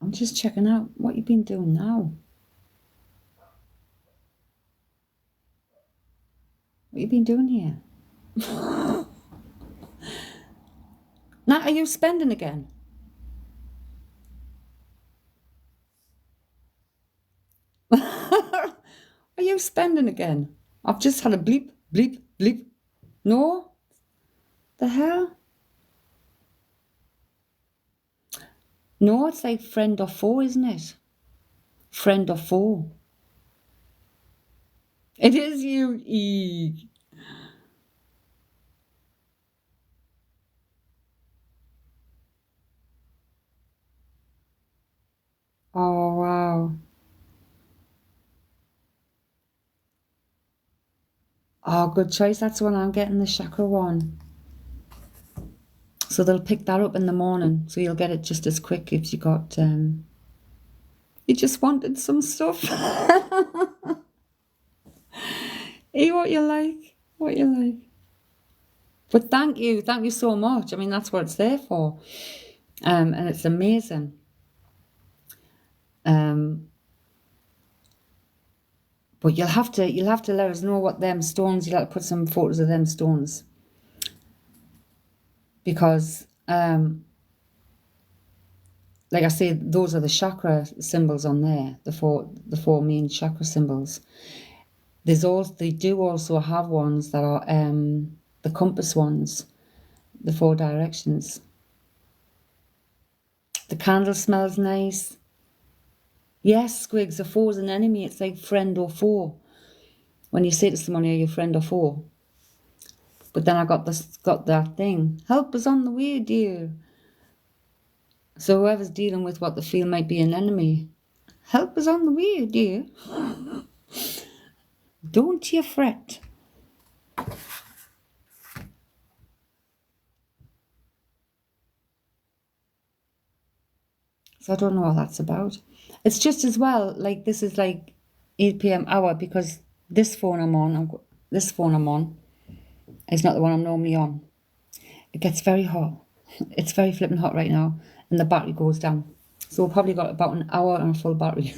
I'm just checking out what you've been doing now. What you been doing here? Nat, are you spending again? Are you spending again? I've just had a bleep, bleep, bleep. No? The hell? No, it's like friend or foe, isn't it? Friend or foe. It is you, E. Oh, wow. Oh, good choice. That's the one I'm getting, the chakra one. So they'll pick that up in the morning. So you'll get it just as quick if you got, you just wanted some stuff. Hey, what you like. What you like. But thank you so much. I mean, that's what it's there for. And it's amazing. But you'll have to let us know what them stones. You'll have to put some photos of them stones, because like I say, those are the chakra symbols on there. The four main chakra symbols. They do also have ones that are the compass ones, the 4 directions. The candle smells nice. Yes, Squigs, a foe is an enemy. It's like friend or foe. When you say to someone, are you friend or foe? But then I got that thing. Help is on the way, dear. So whoever's dealing with what they feel might be an enemy, help is on the way, dear. Don't you fret. So I don't know what that's about. It's just as well, like this is like 8 p.m. hour, because this phone I'm on is not the one I'm normally on. It gets very hot. It's very flipping hot right now, and the battery goes down. So we've probably got about an hour and a full battery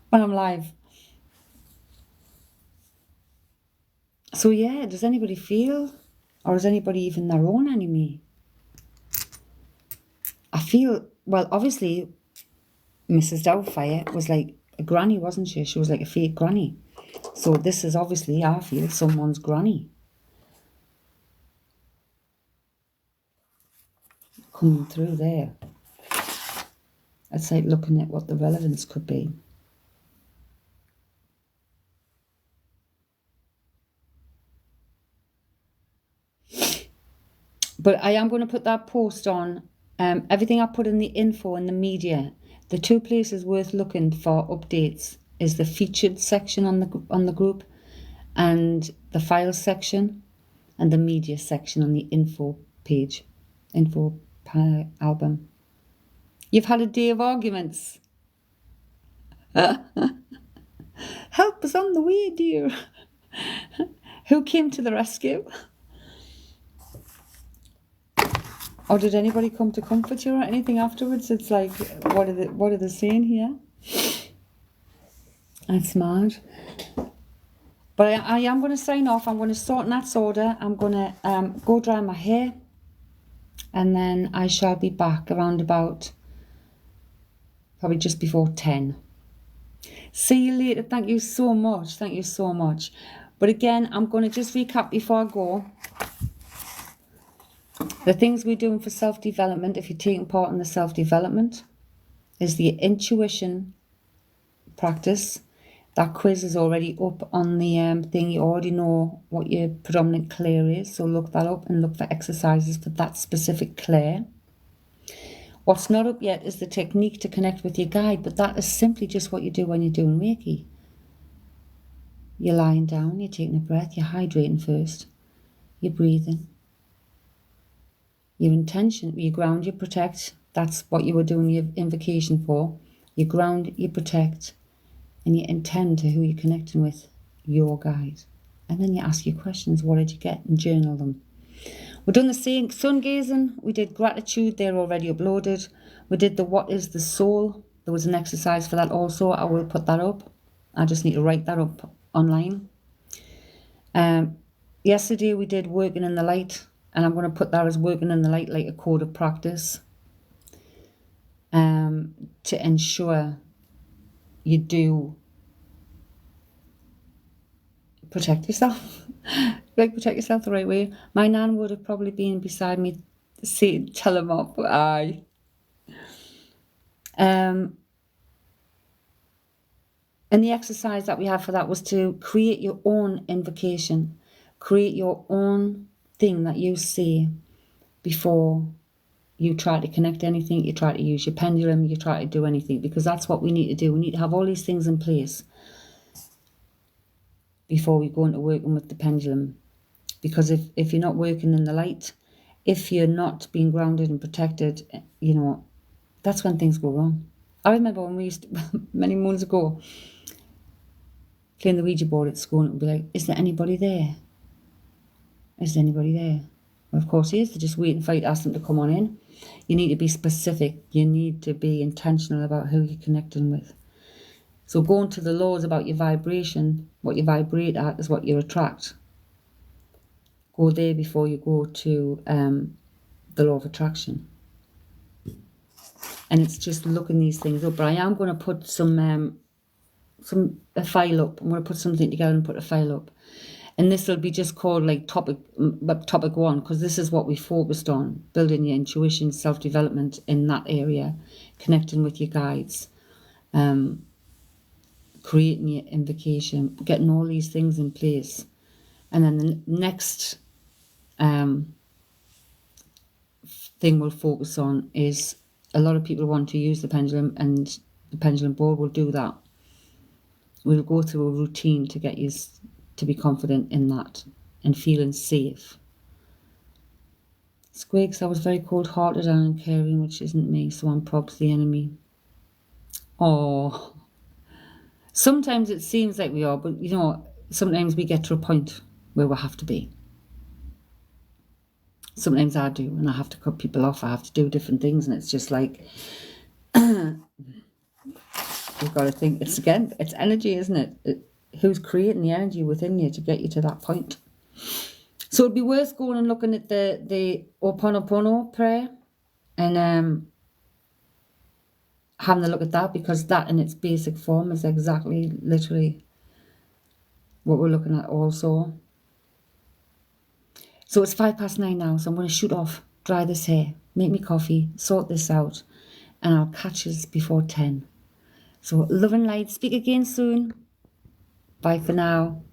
when I'm live. So yeah, does anybody feel, or is anybody even their own enemy? I feel, well, obviously, Mrs. Doubtfire was like a granny, wasn't she? She was like a fake granny. So this is obviously, I feel, someone's granny. Coming through there. It's like looking at what the relevance could be. But I am going to put that post on. Everything I put in the info and the media. The 2 places worth looking for updates is the featured section on the group, and the files section, and the media section on the info page, info album. You've had a day of arguments. Help is on the way, dear. Who came to the rescue? Or did anybody come to comfort you or anything afterwards? It's like, what are they saying here? That's mad. But I am going to sign off. I'm going to sort Nat's order. I'm going to go dry my hair. And then I shall be back around about probably just before 10. See you later. Thank you so much. Thank you so much. But again, I'm going to just recap before I go. The things we're doing for self-development, if you're taking part in the self-development, is the intuition practice. That quiz is already up on the thing. You already know what your predominant clair is, so look that up and look for exercises for that specific clair. What's not up yet is the technique to connect with your guide, but that is simply just what you do when you're doing Reiki. You're lying down, you're taking a breath, you're hydrating first, you're breathing. Your intention, you ground, you protect. That's what you were doing your invocation for. You ground, you protect, and you intend to who you're connecting with, your guide. And then you ask your questions, what did you get, and journal them. We've done the same sun gazing, we did gratitude, they're already uploaded. We did the what is the soul, there was an exercise for that also, I will put that up. I just need to write that up online. Yesterday we did working in the light, and I'm going to put that as working in the light like a code of practice to ensure you do protect yourself. Like protect yourself the right way. My nan would have probably been beside me saying, tell him up. Aye. And the exercise that we had for that was to create your own invocation. Create your own thing that you say before you try to connect anything, you try to use your pendulum, you try to do anything, because that's what we need to do. We need to have all these things in place before we go into working with the pendulum. Because if you're not working in the light, if you're not being grounded and protected, you know, that's when things go wrong. I remember when we used to, many moons ago, playing the Ouija board at school, and it would be like, is there anybody there? Is there anybody there? Well, of course he is. They're just waiting for you to ask them to come on in. You need to be specific. You need to be intentional about who you're connecting with. So going to the laws about your vibration, what you vibrate at is what you attract. Go there before you go to the law of attraction. And it's just looking these things up. But I am going to put a file up. I'm going to put something together and put a file up. And this will be just called like topic 1, because this is what we focused on, building your intuition, self-development in that area, connecting with your guides, creating your invocation, getting all these things in place. And then the next thing we'll focus on is a lot of people want to use the pendulum, and the pendulum board will do that. We'll go through a routine to get you to be confident in that and feeling safe. Squigs, I was very cold-hearted and uncaring, which isn't me, so I'm probably the enemy. Oh, sometimes it seems like we are, but you know, sometimes we get to a point where we have to be. Sometimes I do, and I have to cut people off, I have to do different things, and it's just like, you've got to think, it's energy, isn't it? Who's creating the energy within you to get you to that point? So it'd be worth going and looking at the Ho'oponopono prayer and having a look at that, because that in its basic form is exactly, literally what we're looking at also. So it's 9:05 now, so I'm going to shoot off, dry this hair, make me coffee, sort this out, and I'll catch us before 10. So love and light, speak again soon. Bye for now.